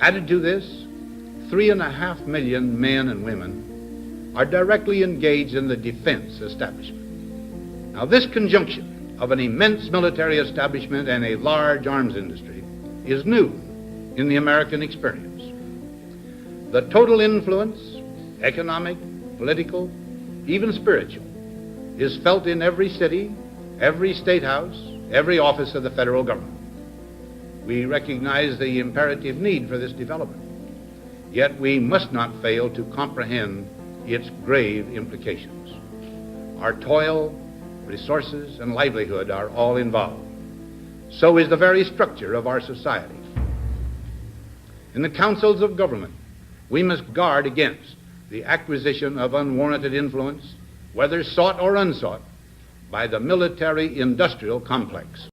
Added to this, 3.5 million men and women are directly engaged in the defense establishment. Now, this conjunction of an immense military establishment and a large arms industry is new in the American experience. The total influence, economic, political, even spiritual, is felt in every city, every state house, every office of the federal government. We recognize the imperative need for this development, yet we must not fail to comprehend its grave implications. Our toil, resources, and livelihood are all involved. So is the very structure of our society. In the councils of government, we must guard against the acquisition of unwarranted influence, whether sought or unsought, by the military-industrial complex.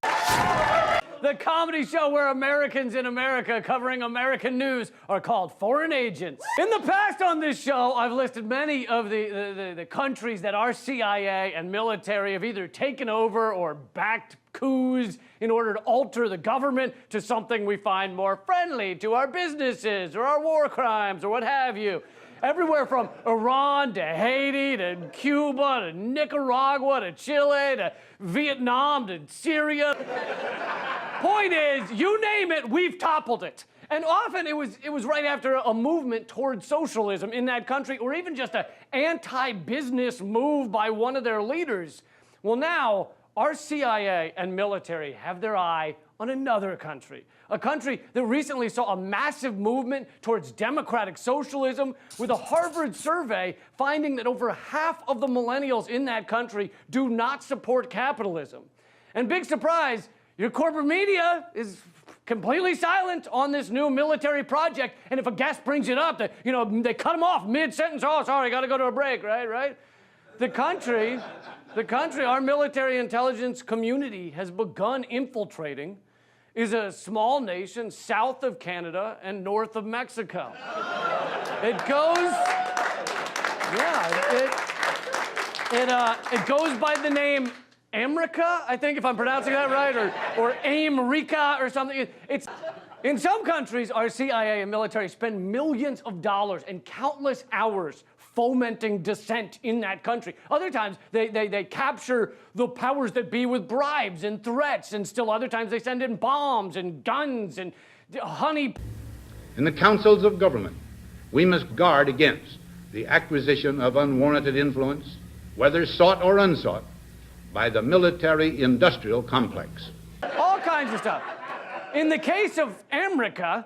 The comedy show where Americans in America covering American news are called foreign agents. In the past on this show, I've listed many of the countries that our CIA and military have either taken over or backed coups in order to alter the government to something we find more friendly to our businesses or our war crimes or what have you. Everywhere from Iran to Haiti to Cuba to Nicaragua to Chile to Vietnam to Syria. Point is, you name it, we've toppled it. And often it was right after a movement towards socialism in that country, or even just an anti-business move by one of their leaders. Well, now our CIA and military have their eye on another country, a country that recently saw a massive movement towards democratic socialism, with a Harvard survey finding that over half of the millennials in that country do not support capitalism. And big surprise, your corporate media is completely silent on this new military project, and if a guest brings it up, they cut them off mid-sentence. Oh, sorry, gotta go to a break, right? The country, our military intelligence community has begun infiltrating is a small nation south of Canada and north of Mexico. It goes by the name America, I think, if I'm pronouncing that right, or America or something. It's in some countries, our CIA and military spend millions of dollars and countless hours fomenting dissent in that country. Other times, they capture the powers that be with bribes and threats, and still other times they send in bombs and guns and honey. In the councils of government, we must guard against the acquisition of unwarranted influence, whether sought or unsought, by the military-industrial complex. All kinds of stuff. In the case of America,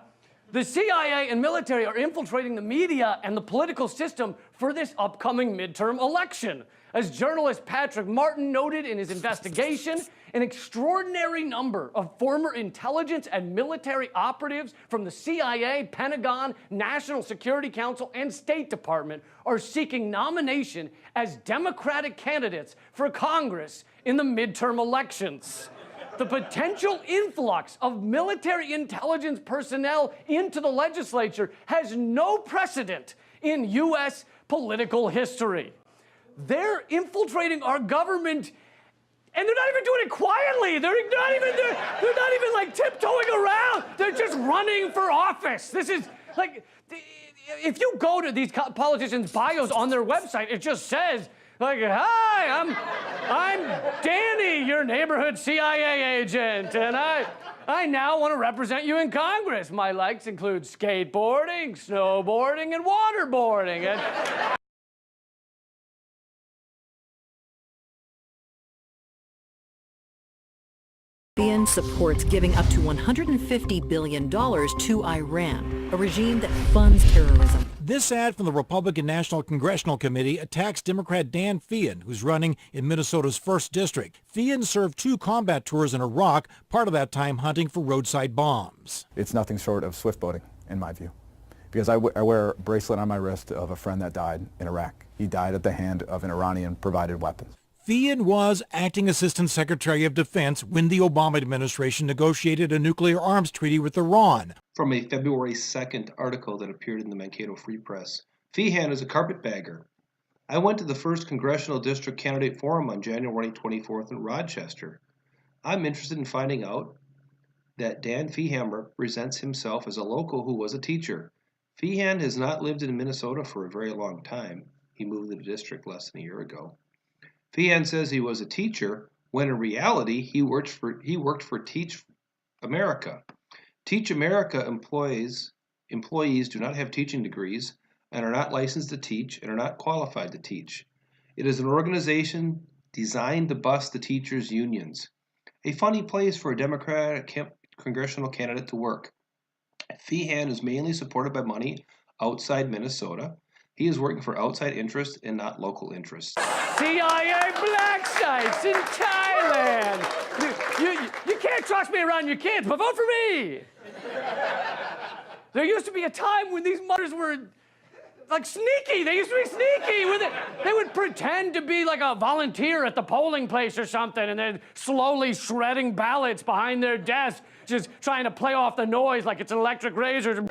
the CIA and military are infiltrating the media and the political system for this upcoming midterm election. As journalist Patrick Martin noted in his investigation, an extraordinary number of former intelligence and military operatives from the CIA, Pentagon, National Security Council, and State Department are seeking nomination as Democratic candidates for Congress in the midterm elections. The potential influx of military intelligence personnel into the legislature has no precedent in U.S. political history. They're infiltrating our government, and they're not even doing it quietly. They're not even like tiptoeing around. They're just running for office. This is like, if you go to these politicians' bios on their website, it just says, like, hi, I'm Danny, your neighborhood CIA agent, and I now want to represent you in Congress. My likes include skateboarding, snowboarding, and waterboarding. And DNC supports giving up to $150 billion to Iran, a regime that funds terrorism. This ad from the Republican National Congressional Committee attacks Democrat Dan Feehan, who's running in Minnesota's 1st District. Feehan served 2 combat tours in Iraq, part of that time hunting for roadside bombs. It's nothing short of swift boating, in my view, because I wear a bracelet on my wrist of a friend that died in Iraq. He died at the hand of an Iranian-provided weapon. Feehan was acting Assistant Secretary of Defense when the Obama administration negotiated a nuclear arms treaty with Iran. From a February 2nd article that appeared in the Mankato Free Press, Feehan is a carpetbagger. I went to the first Congressional District Candidate Forum on January 24th in Rochester. I'm interested in finding out that Dan Feehan represents himself as a local who was a teacher. Feehan has not lived in Minnesota for a very long time. He moved to the district less than a year ago. Feehan says he was a teacher when in reality he worked for Teach America. Teach America employees do not have teaching degrees and are not licensed to teach and are not qualified to teach. It is an organization designed to bust the teachers' unions. A funny place for a Democratic congressional candidate to work. Feehan is mainly supported by money outside Minnesota. He is working for outside interests and not local interests. CIA black sites in Thailand. You can't trust me around your kids, but vote for me. There used to be a time when these mothers were like sneaky. They used to be sneaky with it. They would pretend to be like a volunteer at the polling place or something, and they're slowly shredding ballots behind their desk, just trying to play off the noise like it's an electric razor.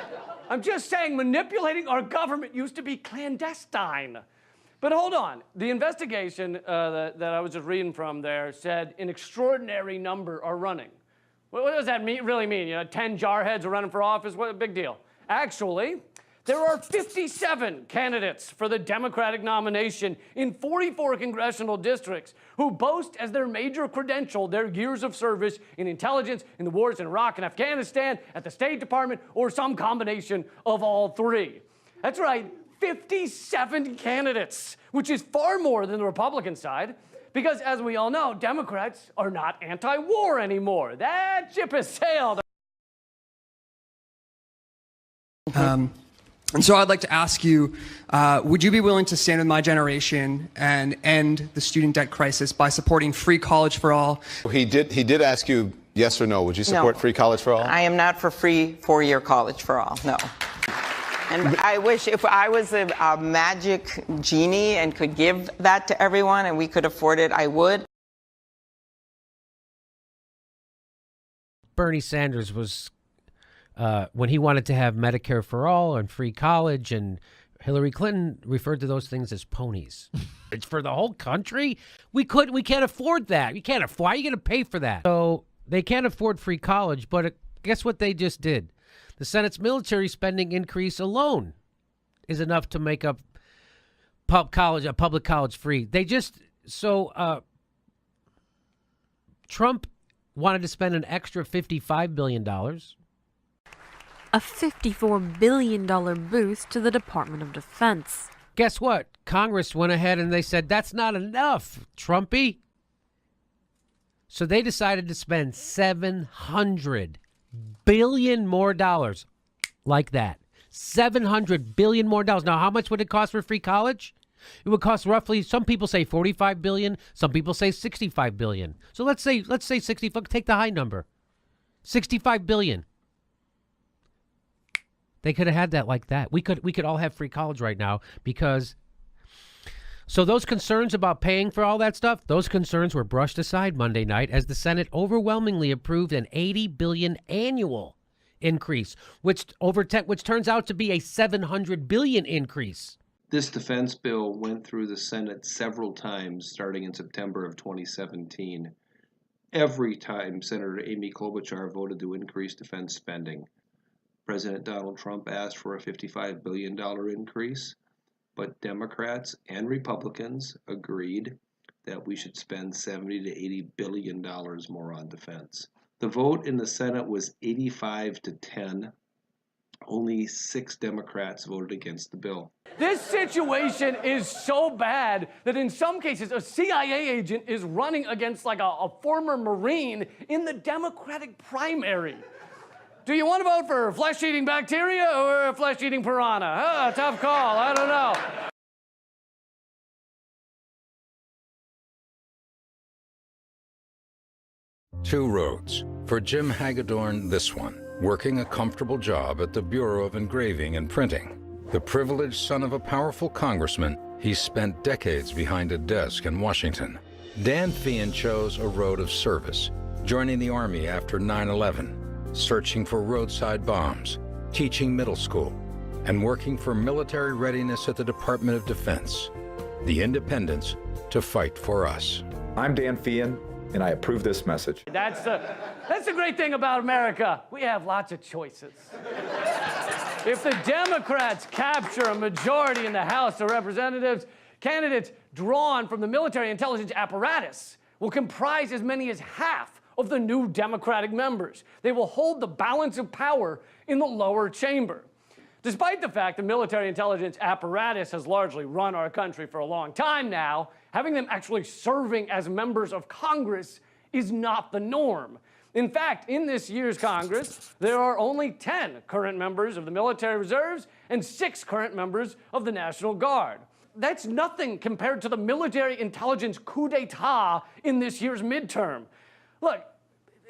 I'm just saying, manipulating our government used to be clandestine. But hold on. The investigation that I was just reading from there said an extraordinary number are running. What does that really mean? 10 jarheads are running for office? What a big deal. Actually, there are 57 candidates for the Democratic nomination in 44 congressional districts who boast as their major credential their years of service in intelligence in the wars in Iraq and Afghanistan, at the State Department, or some combination of all three. That's right, 57 candidates, which is far more than the Republican side, because as we all know, Democrats are not anti-war anymore. That ship has sailed. And so I'd like to ask you, would you be willing to stand with my generation and end the student debt crisis by supporting free college for all? He did ask you yes or no. Would you support free college for all? I am not for free four-year college for all, no. And I wish if I was a magic genie and could give that to everyone and we could afford it, I would. Bernie Sanders was, when he wanted to have Medicare for all and free college, and Hillary Clinton referred to those things as ponies. It's for the whole country. We can't afford that. Why are you going to pay for that? So they can't afford free college, but guess what they just did? The Senate's military spending increase alone is enough to make up public college free. Trump wanted to spend an extra $55 billion. A $54 billion boost to the Department of Defense. Guess what? Congress went ahead and they said, that's not enough, Trumpy. So they decided to spend $700 billion more dollars like that. $700 billion more dollars. Now, how much would it cost for free college? It would cost roughly, some people say $45 billion, some people say $65 billion. So let's say 65, take the high number. $65 billion. They could have had that like that. We could all have free college right now because, so those concerns about paying for all that stuff, those concerns were brushed aside Monday night as the Senate overwhelmingly approved an $80 billion annual increase, which turns out to be a $700 billion increase. This defense bill went through the Senate several times starting in September of 2017. Every time Senator Amy Klobuchar voted to increase defense spending. President Donald Trump asked for a $55 billion increase, but Democrats and Republicans agreed that we should spend $70 to $80 billion more on defense. The vote in the Senate was 85-10. Only 6 Democrats voted against the bill. This situation is so bad that in some cases a CIA agent is running against like a former Marine in the Democratic primary. Do you want to vote for flesh-eating bacteria or a flesh-eating piranha? Tough call. I don't know. 2 roads. For Jim Hagedorn, this one. Working a comfortable job at the Bureau of Engraving and Printing. The privileged son of a powerful congressman, he spent decades behind a desk in Washington. Dan Feehan chose a road of service, joining the Army after 9/11, searching for roadside bombs, teaching middle school, and working for military readiness at the Department of Defense. The independence to fight for us. I'm Dan Feehan, and I approve this message. That's the great thing about America. We have lots of choices. If the Democrats capture a majority in the House of Representatives, candidates drawn from the military intelligence apparatus will comprise as many as half of the new Democratic members. They will hold the balance of power in the lower chamber. Despite the fact the military intelligence apparatus has largely run our country for a long time now, having them actually serving as members of Congress is not the norm. In fact, in this year's Congress, there are only 10 current members of the military reserves and 6 current members of the National Guard. That's nothing compared to the military intelligence coup d'etat in this year's midterm. Look,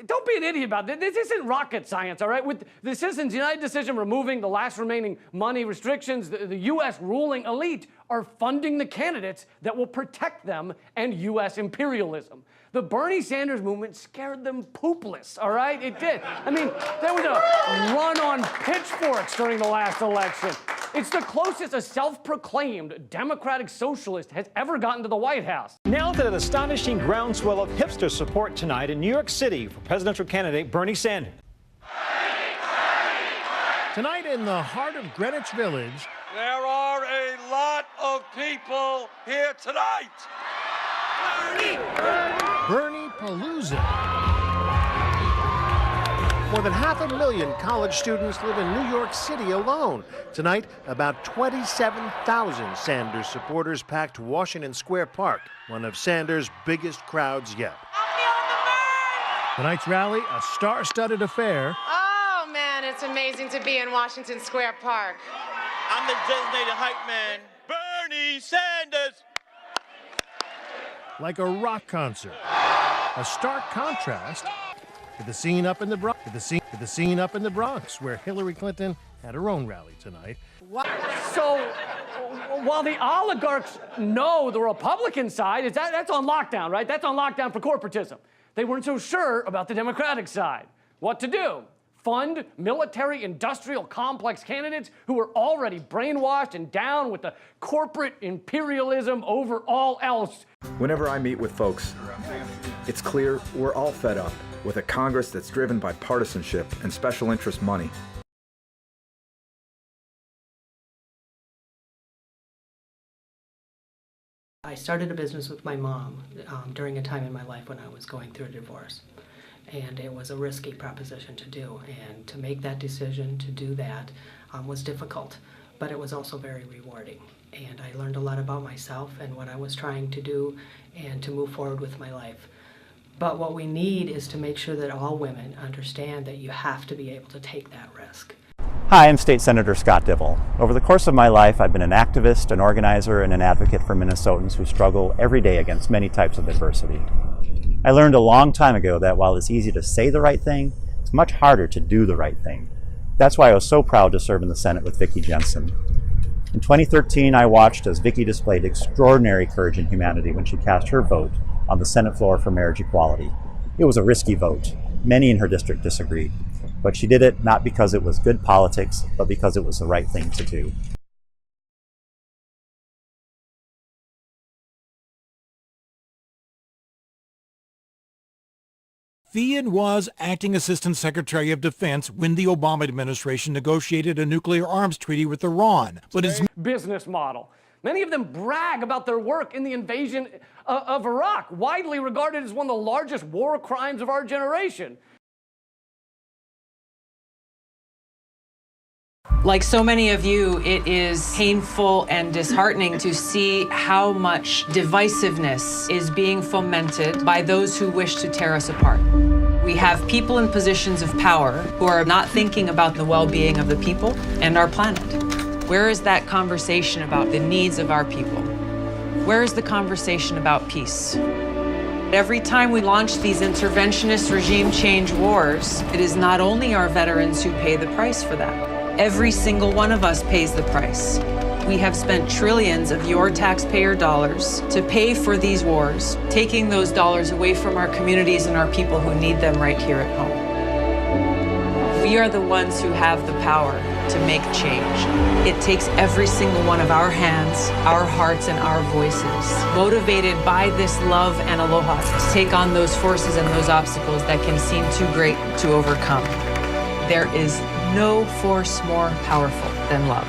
don't be an idiot about this. This isn't rocket science, all right? With the Citizens United decision removing the last remaining money restrictions, the U.S. ruling elite are funding the candidates that will protect them and U.S. imperialism. The Bernie Sanders movement scared them poopless, all right? It did. I mean, there was a run on pitchforks during the last election. It's the closest a self-proclaimed democratic socialist has ever gotten to the White House. Now to an astonishing groundswell of hipster support tonight in New York City for presidential candidate Bernie Sanders. Tonight in the heart of Greenwich Village, there are a lot of people here tonight. Bernie Palooza. More than 500,000 college students live in New York City alone. Tonight, about 27,000 Sanders supporters packed Washington Square Park, one of Sanders' biggest crowds yet. Tonight's rally, a star-studded affair. Oh, man, it's amazing to be in Washington Square Park. I'm the designated hype man, Bernie Sanders. Like a rock concert. A stark contrast to the scene up in the Bronx, where Hillary Clinton had her own rally tonight. So, while the oligarchs know the Republican side, that's on lockdown, right? That's on lockdown for corporatism. They weren't so sure about the Democratic side. What to do? Fund military-industrial complex candidates who are already brainwashed and down with the corporate imperialism over all else. Whenever I meet with folks, it's clear we're all fed up with a Congress that's driven by partisanship and special interest money. I started a business with my mom during a time in my life when I was going through a divorce. And it was a risky proposition to do. And to make that decision to do that was difficult, but it was also very rewarding. And I learned a lot about myself and what I was trying to do and to move forward with my life. But what we need is to make sure that all women understand that you have to be able to take that risk. Hi, I'm State Senator Scott Dibble. Over the course of my life, I've been an activist, an organizer, and an advocate for Minnesotans who struggle every day against many types of adversity. I learned a long time ago that while it's easy to say the right thing, it's much harder to do the right thing. That's why I was so proud to serve in the Senate with Vicki Jensen. In 2013, I watched as Vicki displayed extraordinary courage and humanity when she cast her vote on the Senate floor for marriage equality. It was a risky vote. Many in her district disagreed. But she did it not because it was good politics, but because it was the right thing to do. Thean was acting Assistant Secretary of Defense when the Obama administration negotiated a nuclear arms treaty with Iran. But his business model. Many of them brag about their work in the invasion of Iraq, widely regarded as one of the largest war crimes of our generation. Like so many of you, it is painful and disheartening to see how much divisiveness is being fomented by those who wish to tear us apart. We have people in positions of power who are not thinking about the well-being of the people and our planet. Where is that conversation about the needs of our people? Where is the conversation about peace? Every time we launch these interventionist regime change wars, it is not only our veterans who pay the price for that. Every single one of us pays the price. We have spent trillions of your taxpayer dollars to pay for these wars, taking those dollars away from our communities and our people who need them right here at home. We are the ones who have the power to make change. It takes every single one of our hands, our hearts, and our voices, motivated by this love and aloha, to take on those forces and those obstacles that can seem too great to overcome. There is no force more powerful than love.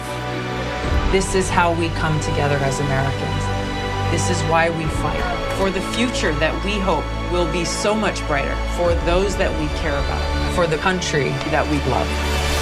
This is how we come together as Americans. This is why we fight for the future that we hope will be so much brighter for those that we care about, for the country that we love.